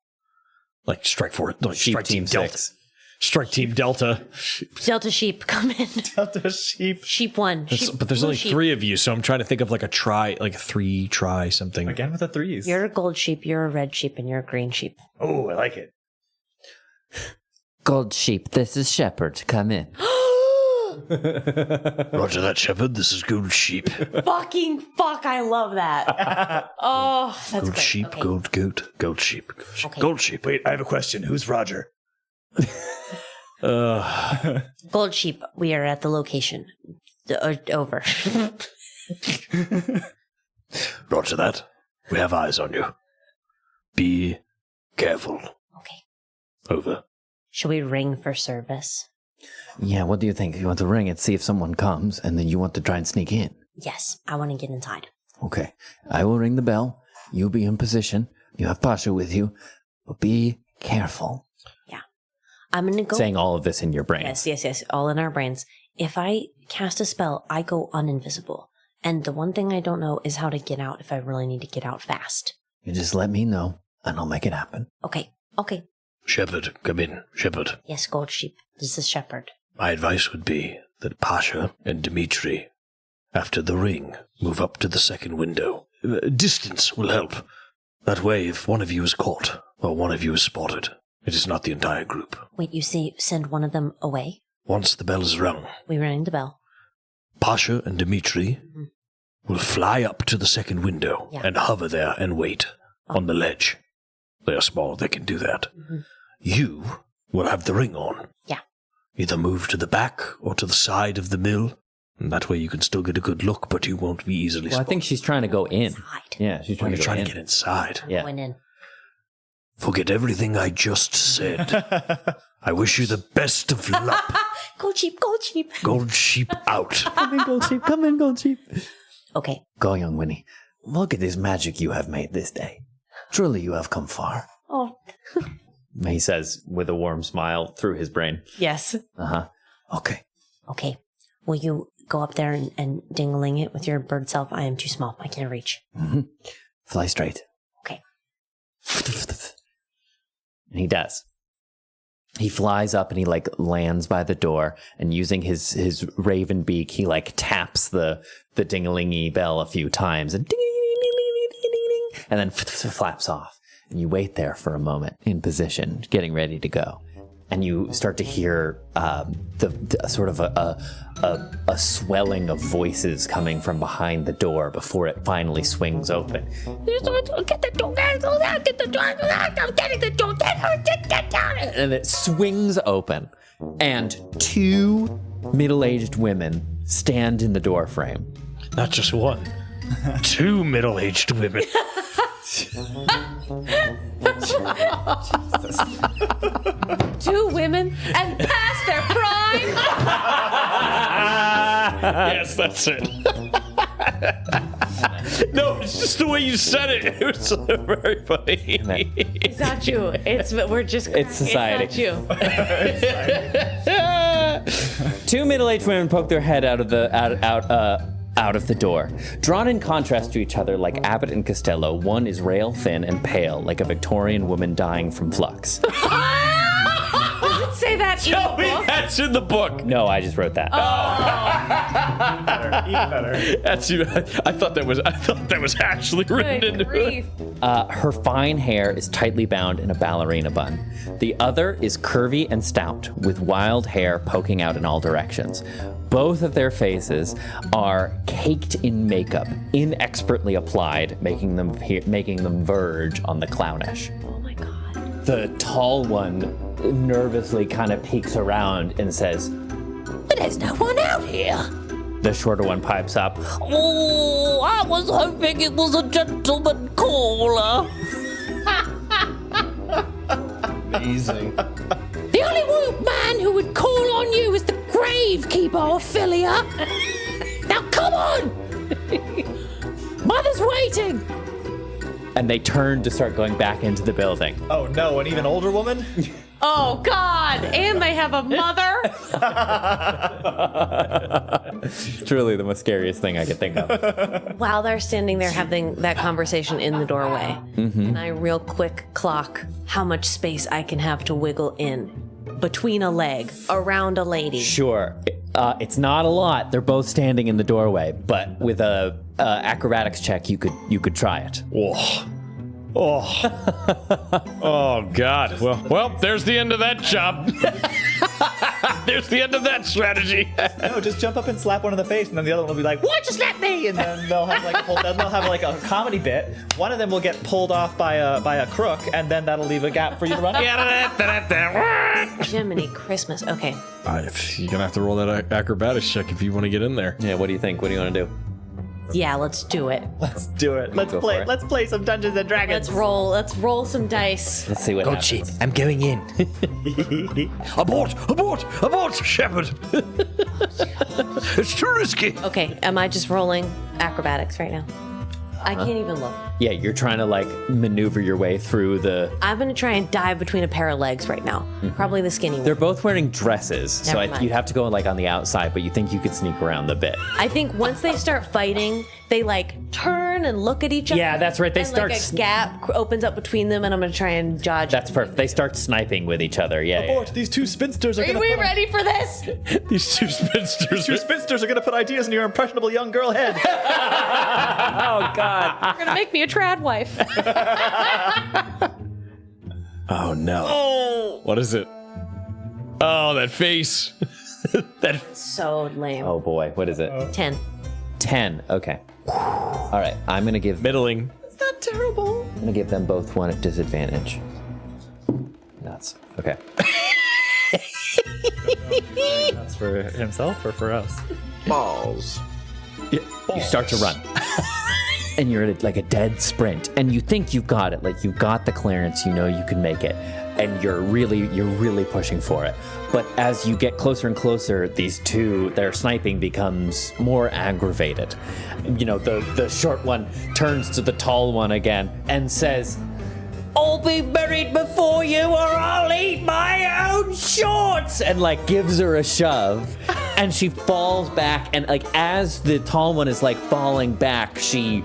like Strike Force, like Sheep Strike Team Delta. 6. Strike Team Delta. Delta Sheep, come in. Delta sheep. Sheep 1. But there's blue only sheep. 3 of you, so I'm trying to think of like a 3 try something. Again with the 3s. You're a gold sheep, you're a red sheep, and you're a green sheep. Oh, I like it. Gold sheep, this is Shepherd. Come in. Roger that, Shepherd. This is Goon Sheep. Fucking fuck, I love that. Oh, that's Gold great. Sheep, Okay. Gold Goat, Gold Sheep, Gold Sheep. Okay. Gold Sheep. Wait, I have a question. Who's Roger? Gold sheep, we are at the location. Over. Roger that. We have eyes on you. Be careful. Okay. Over. Should we ring for service? Yeah, what do you think? You want to ring and see if someone comes, and then you want to try and sneak in? Yes, I want to get inside. Okay. I will ring the bell. You be in position. You have Pasha with you. But be careful. I'm going to go. Saying all of this in your brains. Yes. All in our brains. If I cast a spell, I go uninvisible. And the one thing I don't know is how to get out if I really need to get out fast. You just let me know, and I'll make it happen. Okay. Shepherd, come in. Shepherd. Yes, gold sheep. This is Shepherd. My advice would be that Pasha and Dmitri, after the ring, move up to the second window. Distance will help. That way, if one of you is caught, or one of you is spotted, it is not the entire group. Wait, you see, send one of them away? Once the bell is rung, We ring the bell. Pasha and Dmitri will fly up to the second window and hover there and wait on the ledge. They are small, they can do that. You will have the ring on. Yeah. Either move to the back or to the side of the mill, and that way you can still get a good look, but you won't be easily Well, I spotted. think she's trying to go in. Hide. Yeah, she's You're trying to go trying in. to get inside. Yeah. Went in. Forget everything I just said. I wish you the best of luck. Gold sheep, gold sheep. Gold sheep out. Come in, Gold Sheep. Come in, Gold Sheep. Okay. Go, young Winnie. Look at this magic you have made this day. Truly, you have come far. Oh, he says with a warm smile through his brain. Yes. Uh-huh. Okay. Okay. Will you go up there and ding-a-ling it with your bird self? I am too small. I can't reach. Mm-hmm. Fly straight. Okay. And he does. He flies up and he like lands by the door, and using his raven beak, he like taps the ding-a-lingy bell a few times and ding, and then flaps off. And you wait there for a moment in position, getting ready to go. And you start to hear the sort of a swelling of voices coming from behind the door before it finally swings open. Get the door, get the door, I'm getting the door, get her. And it swings open, and 2 middle-aged women stand in the door frame. Not just one. 2 middle-aged women. 2 women and past their prime. Yes, that's it. No, it's just the way you said it. It was very funny. It's not you. We're just. It's society. It's not you. 2 middle-aged women poke their head out of the door. Drawn in contrast to each other like Abbott and Costello, one is rail thin and pale, like a Victorian woman dying from flux. Does it say that in the book? That's in the book. No, I just wrote that. Even better. That's I thought that was actually written into it. Her fine hair is tightly bound in a ballerina bun. The other is curvy and stout, with wild hair poking out in all directions. Both of their faces are caked in makeup, inexpertly applied, making them verge on the clownish. Oh my god. The tall one nervously kind of peeks around and says, "There's no one out here." The shorter one pipes up, "Oh, I was hoping it was a gentleman caller." Amazing. The only man who would call on you is the gravekeeper, Ophelia. Now come on! Mother's waiting! And they turn to start going back into the building. Oh no, an even older woman? Oh god! And they have a mother? Truly the most scariest thing I could think of. While they're standing there having that conversation in the doorway, can I real quick clock how much space I can have to wiggle in between a leg, around a lady? Sure. It's not a lot. They're both standing in the doorway, but with a acrobatics check, you could try it. Oh God. Well, there's the end of that job. There's the end of that strategy. No, just jump up and slap one in the face, and then the other one will be like, "Why'd you slap me?" And then they'll have like a comedy bit. One of them will get pulled off by a crook, and then that'll leave a gap for you to run. Jiminy Christmas. Okay. You're gonna have to roll that acrobatics check if you want to get in there. Yeah, what do you think? What do you want to do? Yeah, let's do it. Let's do it. Let's Go play. for it. Let's play some Dungeons and Dragons. Let's roll some dice. Let's see what happens. I'm going in. Abort, Shepherd. It's too risky. Okay, am I just rolling acrobatics right now? I can't even look. Yeah, you're trying to like maneuver your way through the... I'm gonna try and dive between a pair of legs right now. Probably the skinny one. They're both wearing dresses, so Never mind. you'd have to go like on the outside, but you think you could sneak around the bit. I think once they start fighting, they like turn and look at each other. Yeah, that's right. They and, start like a gap opens up between them, and I'm gonna try and dodge. That's perfect. They start sniping with each other. Yeah. Abort! These two spinsters are Are gonna. we put ready for this? These two spinsters. Two spinsters are gonna put ideas in your impressionable young girl head. Oh God. You're gonna make me a trad wife. Oh no. What is it? Oh, that face. So lame. Oh boy. What is it? 10. 10. Okay. All right. I'm gonna give Middling. It's not terrible. I'm gonna give them both one at disadvantage. Nuts. Okay. That's for himself or for us? Balls. You start to run. And you're at like a dead sprint, and you think you've got it, like you got the clearance, you know you can make it, and you're really pushing for it. But as you get closer and closer, these two, their sniping becomes more aggravated. You know, the short one turns to the tall one again and says, I'll be buried before you or I'll eat my own shorts! And like gives her a shove. And she falls back, and like as the tall one is like falling back, she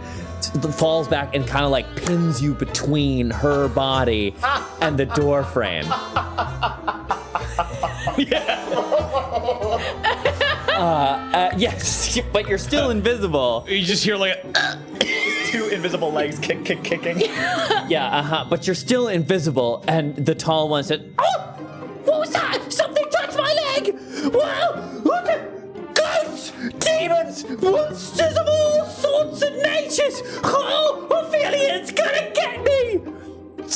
falls back and kind of like pins you between her body and the door frame. Yes, but you're still invisible. You just hear like Two invisible legs kicking. Yeah, but you're still invisible, and the tall one said, Oh! What was that? Something touched my leg! Well, look at ghosts, demons, monsters of all sorts and natures! Oh, Ophelia, it's gonna get me!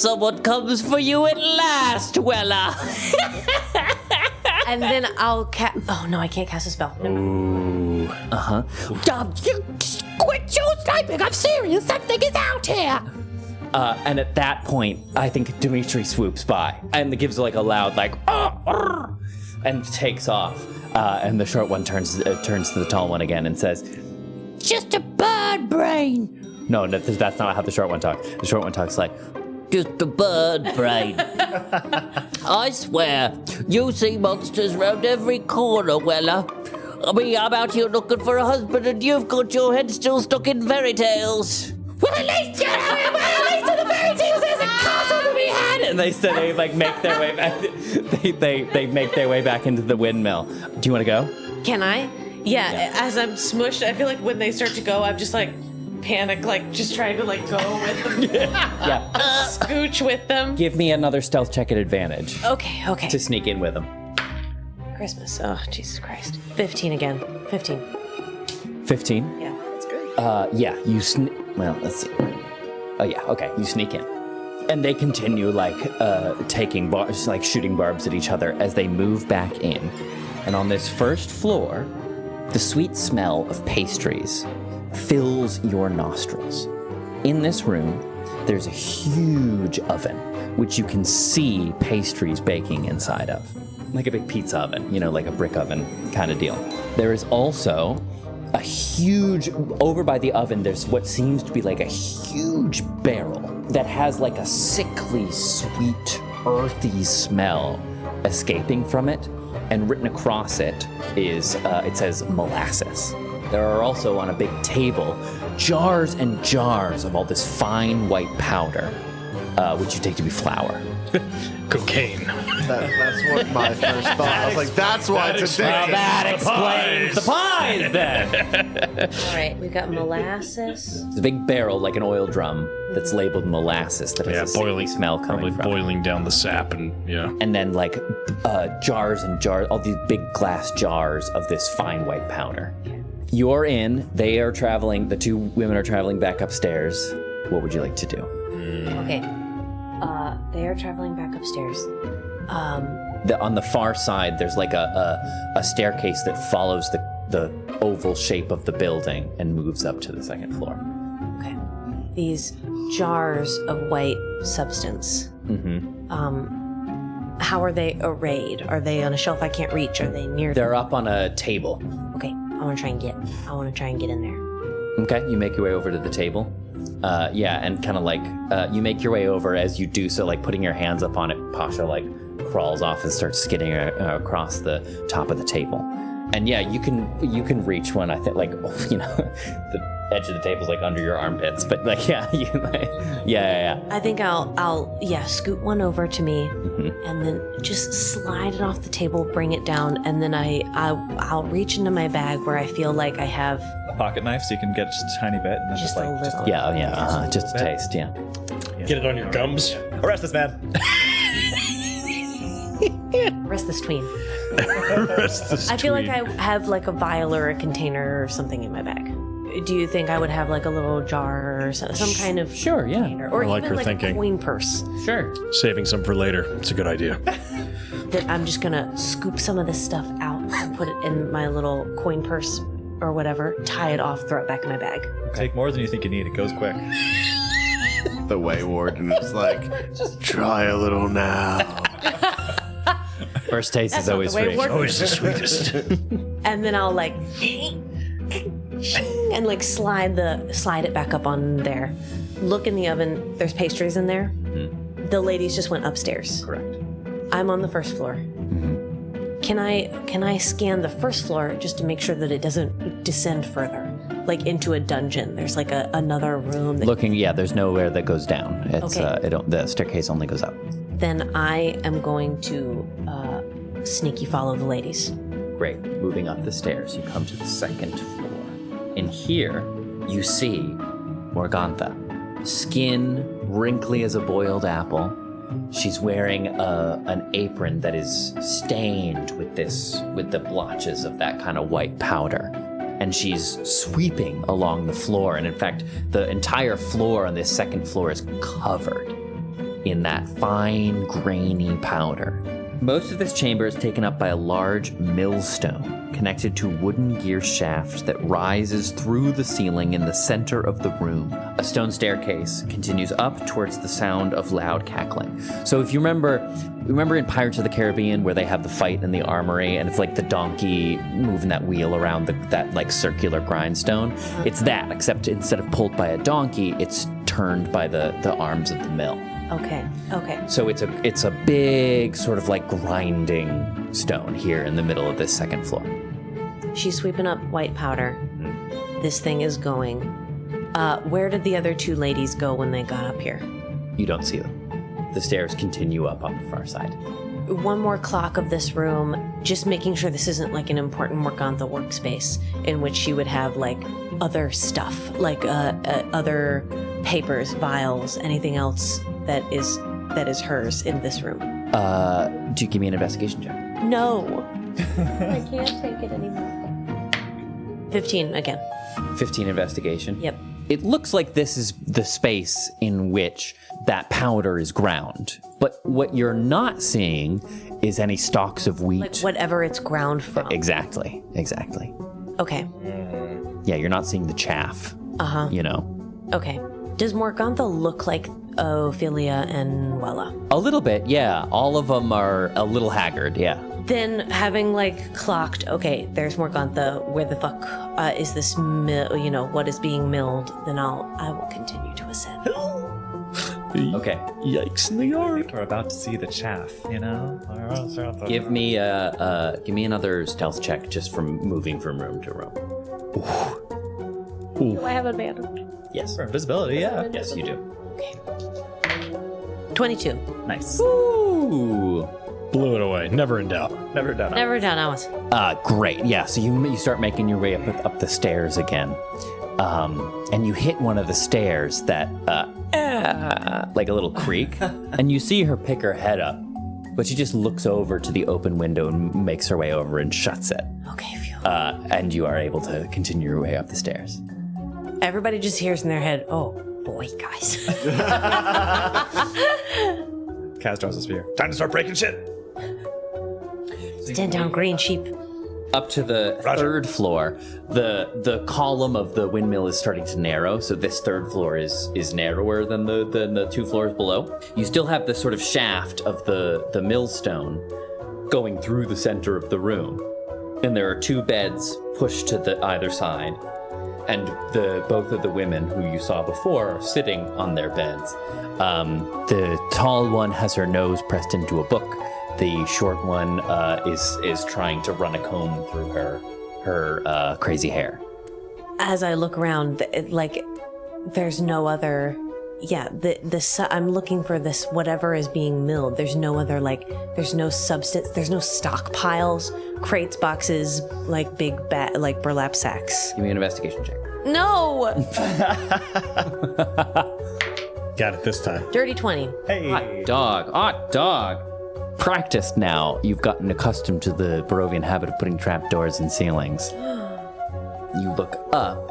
someone comes for you at last, Wella. And then I'll oh no, I can't cast a spell. You Quit your sniping! I'm serious! Something is out here! And at that point, I think Dimitri swoops by and gives like a loud like, and takes off. And the short one turns to the tall one again and says, Just a bird brain! No, that's not how the short one talks. The short one talks like, just a bird brain. I swear, you see monsters round every corner, Wella. I mean, I'm out here looking for a husband and you've got your head still stuck in fairy tales. Well, at least in the fairy tales there's a castle to be had! And they like make their way back. They make their way back into the windmill. Do you want to go? Can I? Yeah, as I'm smushed, I feel like when they start to go, I'm just like panic, like just trying to like go with them. Yeah. Scooch with them. Give me another stealth check at advantage. Okay. To sneak in with them. Christmas. Oh, Jesus Christ. 15 again. 15. 15? Yeah, that's good. Yeah, you well, let's see. Oh yeah, okay, you sneak in. And they continue like taking barbs, like shooting barbs at each other as they move back in. And on this first floor, the sweet smell of pastries fills your nostrils. In this room, there's a huge oven, which you can see pastries baking inside of. Like a big pizza oven, like a brick oven kind of deal. There is also a huge, over by the oven, there's what seems to be like a huge barrel that has like a sickly, sweet, earthy smell escaping from it. And written across it is, it says molasses. There are also on a big table, jars and jars of all this fine white powder, which you take to be flour. Cocaine. That's what my first thought. I was like, that's why it's addictive. That explains the pies then. All right, we got molasses. It's a big barrel like an oil drum that's labeled molasses that has a sickly smell coming from. Probably boiling down the sap and And then like jars and jars, all these big glass jars of this fine white powder. You're in, they are traveling, the two women are traveling back upstairs. What would you like to do? Okay. They are traveling back upstairs. On the far side, there's like a staircase that follows the oval shape of the building and moves up to the second floor. Okay. These jars of white substance. Mm-hmm. How are they arrayed? Are they on a shelf I can't reach? Are they near? They're up on a table. Okay. I want to try and get in there. Okay, you make your way over to the table. And kind of like you make your way over. As you do so, like putting your hands up on it, Pasha like crawls off and starts skidding across the top of the table. And yeah, you can reach one. I think like the edge of the table's like under your armpits, but like yeah. I think I'll scoot one over to me, and then just slide it off the table, bring it down, and then I'll reach into my bag where I feel like I have a pocket knife, so you can get just a tiny bit. And then just a little. Just a taste. Yeah. Get it on your gums. Arrest this man. Arrest this tween. I feel like I have like a vial or a container or something in my bag. Do you think I would have like a little jar or some kind of container? Or I like even her thinking. A coin purse? Sure. Saving some for later. It's a good idea. That I'm just gonna scoop some of this stuff out and put it in my little coin purse or whatever, tie it off, throw it back in my bag. Take more than you think you need. It goes quick. The Way Warden is like, just try a little now. First taste That's is always free. Always the sweetest. And then I'll like and like slide it back up on there. Look in the oven. There's pastries in there. Mm-hmm. The ladies just went upstairs. Correct. I'm on the first floor. Mm-hmm. Can I scan the first floor just to make sure that it doesn't descend further, like into a dungeon? There's like another room. There's nowhere that goes down. It's Okay. the staircase only goes up. Then I am going to sneaky follow the ladies. Great. Moving up the stairs, you come to the second floor. In here, you see Morgantha. Skin wrinkly as a boiled apple. She's wearing an apron that is stained with the blotches of that kind of white powder. And she's sweeping along the floor. And in fact, the entire floor on this second floor is covered in that fine, grainy powder. Most of this chamber is taken up by a large millstone connected to a wooden gear shaft that rises through the ceiling in the center of the room. A stone staircase continues up towards the sound of loud cackling. So if you remember in Pirates of the Caribbean where they have the fight in the armory and it's like the donkey moving that wheel around that like circular grindstone? It's that, except instead of pulled by a donkey, it's turned by the arms of the mill. Okay. So it's a big sort of like grinding stone here in the middle of this second floor. She's sweeping up white powder. This thing is going. Where did the other two ladies go when they got up here? You don't see them. The stairs continue up on the far side. One more clock of this room, just making sure this isn't like an important Morgantha workspace in which she would have like other stuff, like other papers, vials, anything else that is hers in this room. Do you give me an investigation check? No. I can't take it anymore. 15 again. 15 investigation? Yep. It looks like this is the space in which that powder is ground. But what you're not seeing is any stalks of wheat. Like whatever it's ground from. Exactly. Okay. Yeah, you're not seeing the chaff. Uh-huh. You know? Okay. Does Morgantha look like Ophelia and Wella? A little bit, yeah. All of them are a little haggard, yeah. Then, having like clocked, okay, there's Morgantha. Where the fuck is this what is being milled? Then I will continue to ascend. Okay. Yikes in the yard. We're about to see the chaff, you know? Give me another stealth check just from moving from room to room. Do I have advantage? Yes. For invisibility, yeah. Yes, you do. Okay. 22. Nice. Ooh. Blew it away. Never in doubt. Never done it. Never done Alice. Great. Yeah. So you start making your way up the stairs again, and you hit one of the stairs that like a little creak, and you see her pick her head up, but she just looks over to the open window and makes her way over and shuts it. Okay, phew. And you are able to continue your way up the stairs. Everybody just hears in their head, oh boy, guys. Kaz draws a spear. Time to start breaking shit. Stand down, green sheep. Up to the third floor, the column of the windmill is starting to narrow, so this third floor is narrower than the two floors below. You still have the sort of shaft of the millstone going through the center of the room, and there are two beds pushed to either side, and both of the women who you saw before are sitting on their beds. The tall one has her nose pressed into a book. The short one is trying to run a comb through her crazy hair. As I look around, there's no other. Yeah, I'm looking for this whatever is being milled. There's no other there's no substance. There's no stockpiles, crates, boxes, like big burlap sacks. Give me an investigation check. No. Got it this time. Dirty 20. Hey. Hot dog. Practiced now, you've gotten accustomed to the Barovian habit of putting trapdoors in ceilings. You look up,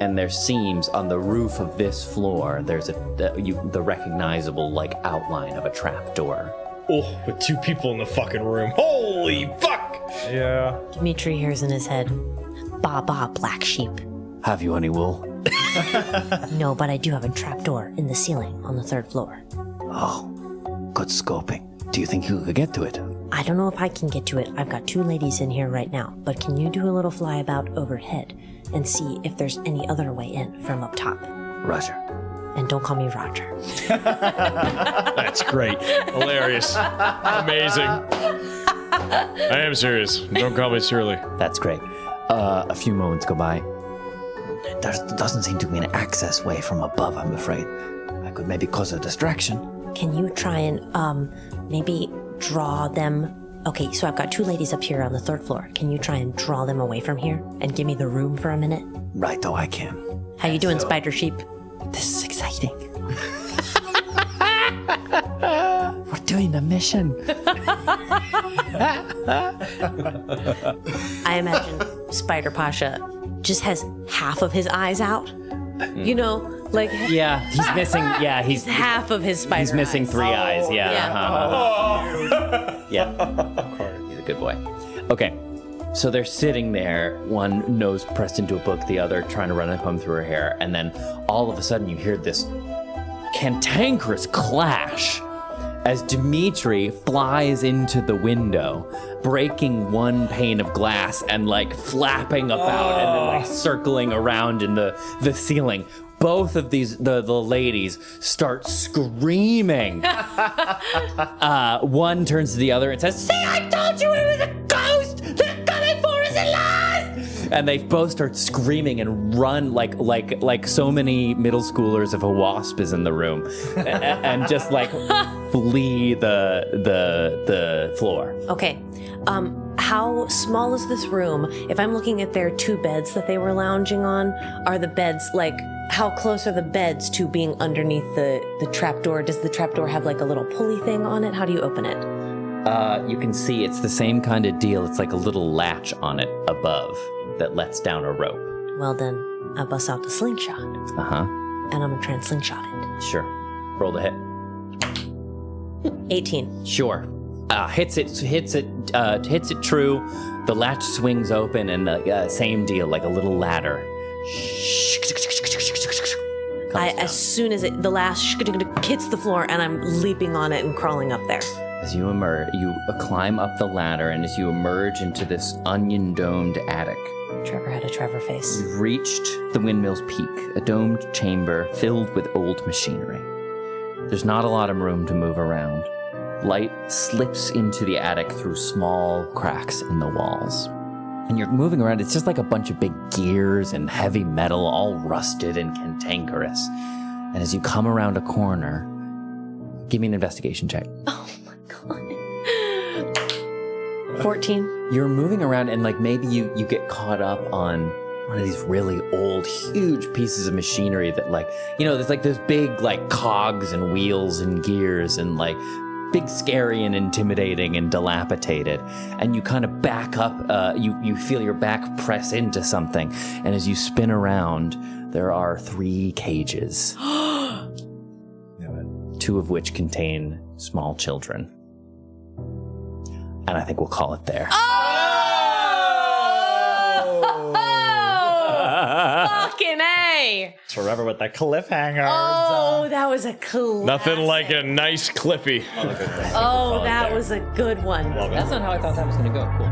and there seems on the roof of this floor, there's the recognizable outline of a trapdoor. Oh, with two people in the fucking room. Holy fuck! Yeah. Dimitri hears in his head, "Ba, black sheep." Have you any wool? No, but I do have a trapdoor in the ceiling on the third floor. Oh, good scoping. Do you think you could get to it? I don't know if I can get to it. I've got two ladies in here right now, but can you do a little flyabout overhead and see if there's any other way in from up top? Roger. And don't call me Roger. That's great. Hilarious. Amazing. I am serious. Don't call me Shirley. That's great. A few moments go by. There doesn't seem to be an access way from above, I'm afraid. I could maybe cause a distraction. Can you try and maybe draw them? Okay, so I've got 2 ladies up here on the 3rd floor. Can you try and draw them away from here and give me the room for a minute? Right, though I can. How you doing, Spider Sheep? This is exciting. We're doing a mission. I imagine Spider Pasha just has half of his eyes out. You know, like Yeah, he's missing. Yeah, he's half of his spider. He's missing eyes. 3 eyes. Yeah. Yeah. Yeah. He's a good boy. Okay. So they're sitting there, one nose pressed into a book, the other trying to run a comb through her hair, and then all of a sudden you hear this cantankerous clash as Dimitri flies into the window, breaking one pane of glass and like flapping about and then like circling around in the ceiling. Both of these, the ladies start screaming. One turns to the other and says, "See, I told you it was a ghost! They're coming for us at last!" And they both start screaming and run like so many middle schoolers if a wasp is in the room, and just like flee the floor. Okay. How small is this room? If I'm looking at their 2 beds that they were lounging on, are the beds like, how close are the beds to being underneath the trapdoor? Does the trapdoor have like a little pulley thing on it? How do you open it? You can see it's the same kind of deal. It's like a little latch on it above that lets down a rope. Well then, I bust out the slingshot. Uh-huh. And I'm gonna try and slingshot it. Sure. Roll the hit. 18. Sure. Hits it true. The latch swings open, and the same deal, like a little ladder. As soon as the last hits the floor, and I'm leaping on it and crawling up there. As you emerge, you climb up the ladder, and as you emerge into this onion-domed attic, Trevor had a Trevor face. you've reached the windmill's peak, a domed chamber filled with old machinery. There's not a lot of room to move around. Light slips into the attic through small cracks in the walls. And you're moving around, it's just like a bunch of big gears and heavy metal, all rusted and cantankerous. And as you come around a corner, give me an investigation check. Oh my god. 14. You're moving around and like maybe you get caught up on one of these really old, huge pieces of machinery that like, you know, there's like those big like cogs and wheels and gears and like big, scary and intimidating and dilapidated. And you kind of back up, you feel your back press into something. And as you spin around, there are 3 cages. 2 of which contain small children. And I think we'll call it there. Fucking A! Trevor with the cliffhanger. Oh, that was a cool. Nothing like a nice Cliffy. Oh, that was a good one. That's not how I thought that was going to go. Cool.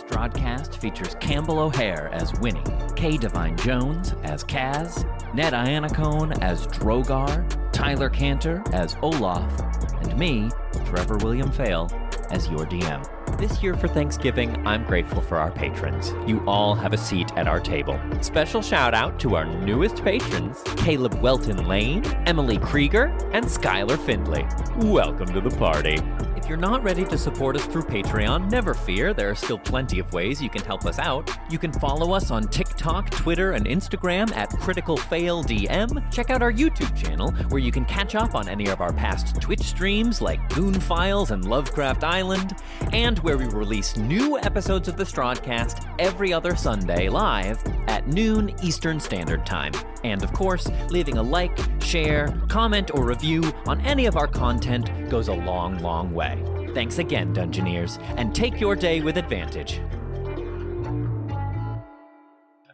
Strahdcast features Campbell O'Hare as Winnie, Kay Devine-Jones as Kaz, Ned Iannacone as Drogar, Tyler Kanter as Olaf, and me, Trevor William Fayle, as your DM. This year for Thanksgiving, I'm grateful for our patrons. You all have a seat at our table. Special shout out to our newest patrons, Caleb Welton Lane, Emily Krieger, and Skylar Findlay. Welcome to the party. If you're not ready to support us through Patreon, never fear, there are still plenty of ways you can help us out. You can follow us on TikTok, Twitter, and Instagram at Critical Fail DM. Check out our YouTube channel, where you can catch up on any of our past Twitch streams like Goon Files and Lovecraft Island, and where we release new episodes of the Strahdcast every other Sunday live at noon Eastern Standard Time. And of course, leaving a like, share, comment, or review on any of our content goes a long, long way. Thanks again, Dungeoneers, and take your day with advantage.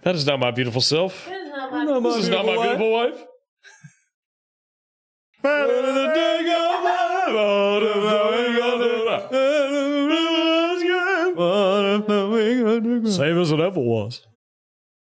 That is not my beautiful self. This This is not my beautiful wife. Same as it ever was.